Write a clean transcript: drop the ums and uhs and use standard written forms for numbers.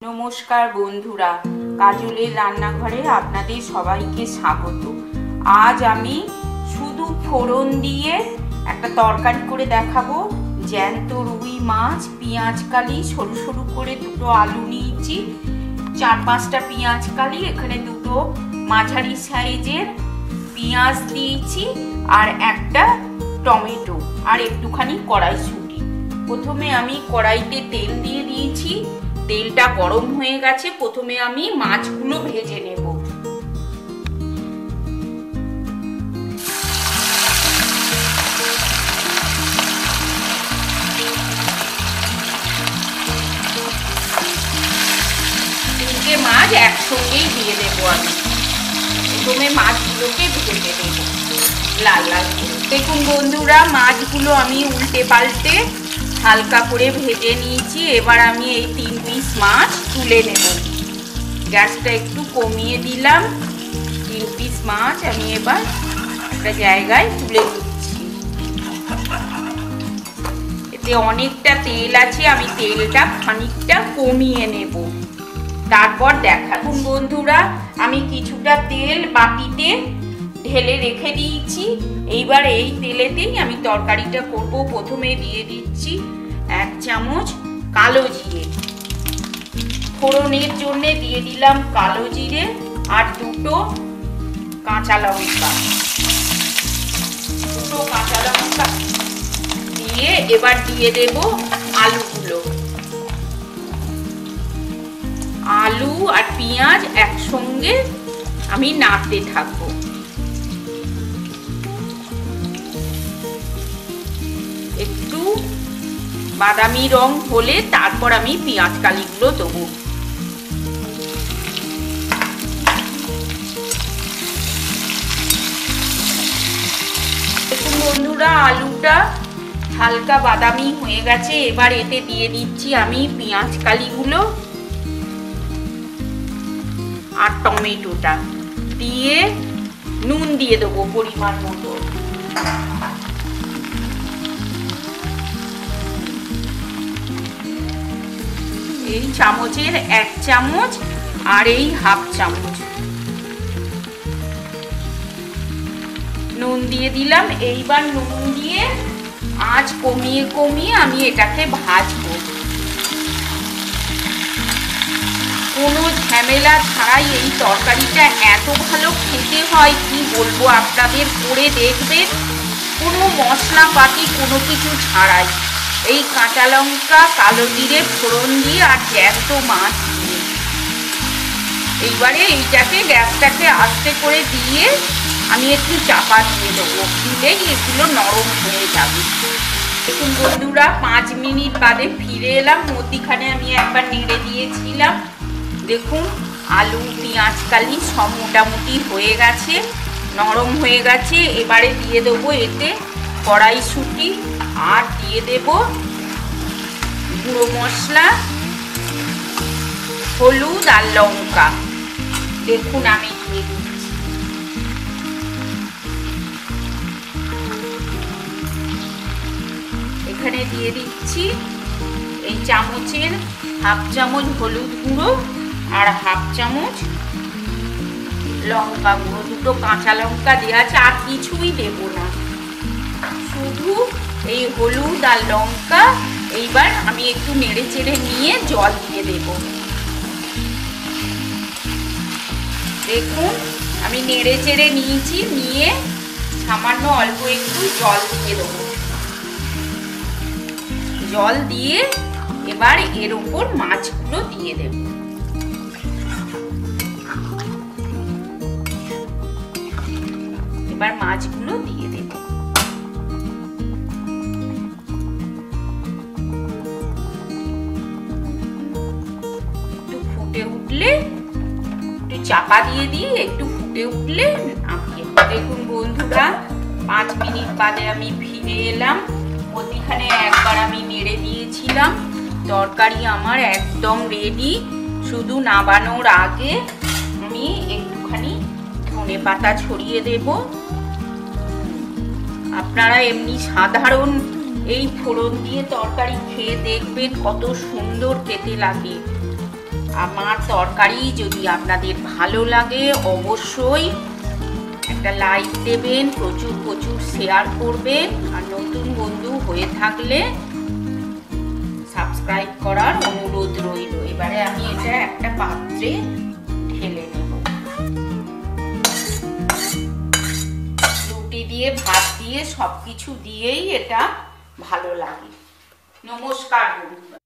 নমস্কার বন্ধুরা, কাজলের রান্নাঘরে আপনাদের সবাইকে স্বাগত। আজ আমি শুধু ফোড়ন দিয়ে একটা তরকারি করে দেখাবো। জ্যান্ত রুই মাছ, পেঁয়াজ কালি, সরু সরু করে দুটো আলু নিয়েছি, 4-5টা পেঁয়াজ কালি, এখানে দুটো মাঝারি সাইজের পেঁয়াজ দিয়েছি, আর একটা টমেটো, আর একটুখানি কড়াইশুঁটি। প্রথমে আমি কড়াইতে তেল দিয়ে দিয়েছি, তেলটা গরম হয়ে গেছে। প্রথমে আমি মাছগুলো ভেজে নেব। তিনটে মাছ একসঙ্গেই দিয়ে দেবো। আমি প্রথমে মাছগুলোকে ভেজে দেব লাল লাল করে। দেখুন বন্ধুরা, মাছগুলো আমি উল্টে পাল্টে হালকা করে ভেজে নিয়েছি। এবার আমি এই 3 পিস মাছ তুলে নেব। গ্যাসটা একটু কমিয়ে দিলাম। 3 পিস মাছ আমি এবার একটা জায়গায় তুলে নিচ্ছি। এতে অনেকটা তেল আছে, আমি তেলটা খানিকটা কমিয়ে নেব, তারপর দেখাবো। বন্ধুরা, আমি কিছুটা তেল বাটিতে ঢেলে রেখে দিয়েছি। এইবার এই তেলেতেই আমি তরকারিটা করব। প্রথমে দিয়ে দিচ্ছি 1 চামচ কালো জিরে, ফোড়নের জন্য দিয়ে দিলাম কালো জিরে, আর দুটো কাঁচা লঙ্কা দিয়ে এবার দিয়ে দেব আলুগুলো। আলু আর পেঁয়াজ একসঙ্গে আমি নাড়তে থাকবো। একটু বাদামি রং হলে তারপর আমি পেঁয়াজ কালিগুলো দেবো। দেখুন বন্ধুরা, আলুটা হালকা বাদামি হয়ে গেছে। এবার এতে দিয়ে দিচ্ছি আমি পেঁয়াজ কালিগুলো আর টমেটোটা দিয়ে নুন দিয়ে দেবো পরিমাণ মতো। এই চামচের 1 চামচ আর এই হাফ চামচ নুন দিয়ে দিলাম। এইবার নুন দিয়ে আঁচ কমিয়ে কমিয়ে আমি এটাকে ভাজবো। কোনো ঝামেলা ছাড়াই এই তরকারিটা এত ভালো খেতে হয়, কি বলবো আপনাদের, করে দেখবেন। কোনো মশলাপাতি কোনো কিছু ছাড়াই, এই কাঁচা লঙ্কা, কালো জিরে ফোড়ন দিয়ে আর জ্যান্ত মাছ দিয়ে। এইবারে এইটাকে গ্যাসটাকে আস্তে করে দিয়ে আমি একটু চাপা দিয়ে দেবো, দিলেই এগুলো নরম হয়ে যাবে। দেখুন বন্ধুরা, 5 মিনিট বাদে ফিরে এলাম। মধ্যিখানে আমি একবার নেড়ে দিয়েছিলাম। দেখুন আলু পেঁয়াজ কালি সব মোটামুটি হয়ে গেছে, নরম হয়ে গেছে। এবারে দিয়ে দেবো এতে কড়াইশুঁটি, আর দিয়ে দেব গুঁড়ো মশলা, হলুদ আর লঙ্কা। দেখুন আমি দিয়ে দিচ্ছি। এখানে দিয়ে দিচ্ছি এই চামচের হাফ চামচ হলুদ গুঁড়ো আর হাফ চামচ লঙ্কা গুঁড়ো। দুটো কাঁচা লঙ্কা দেওয়া আছে, আর কিছুই দেব না, শুধু এই হলুদ আর লঙ্কা। এইবার আমি একটু নেড়ে চেড়ে নিয়ে জল দিয়ে দেব। দেখুন আমি নেড়ে চেড়ে নিয়েছি, নিয়ে সামান্য অল্প একটু জল দিয়ে দেবো। জল দিয়ে এবার এর উপর মাছগুলো দিয়ে দেব। এবার মাছগুলো দিয়ে দেব। একটু ফুটে উঠলে একটু চাপা দিয়ে দিই, একটু ফুটে উঠলে নামিয়ে। দেখুন বন্ধুরা, 5 মিনিট বাদে আমি ফিরে এলাম। মধ্যিখানে একবার আমি নেড়ে দিয়েছিলাম। তরকারি আমার একদম রেডি। শুধু নামানোর আগে আমি একটুখানি ধনেপাতা ছড়িয়ে দেব। আপনারা এমনি সাধারণ এই ফোড়ন দিয়ে তরকারি খেয়ে দেখবেন কত সুন্দর খেতে লাগে। আমার তরকারি যদি আপনাদের ভালো লাগে অবশ্যই একটা লাইক দেবেন, প্রচুর প্রচুর শেয়ার করবেন, আর নতুন বন্ধু হয়ে থাকলে সাবস্ক্রাইব করার অনুরোধ রইল। এবারে আমি এটা একটা পাত্রে ঢেলে নেব। রুটি দিয়ে ভাত দিয়ে সবকিছু দিয়েই এটা ভালো লাগে। নমস্কার বন্ধুরা।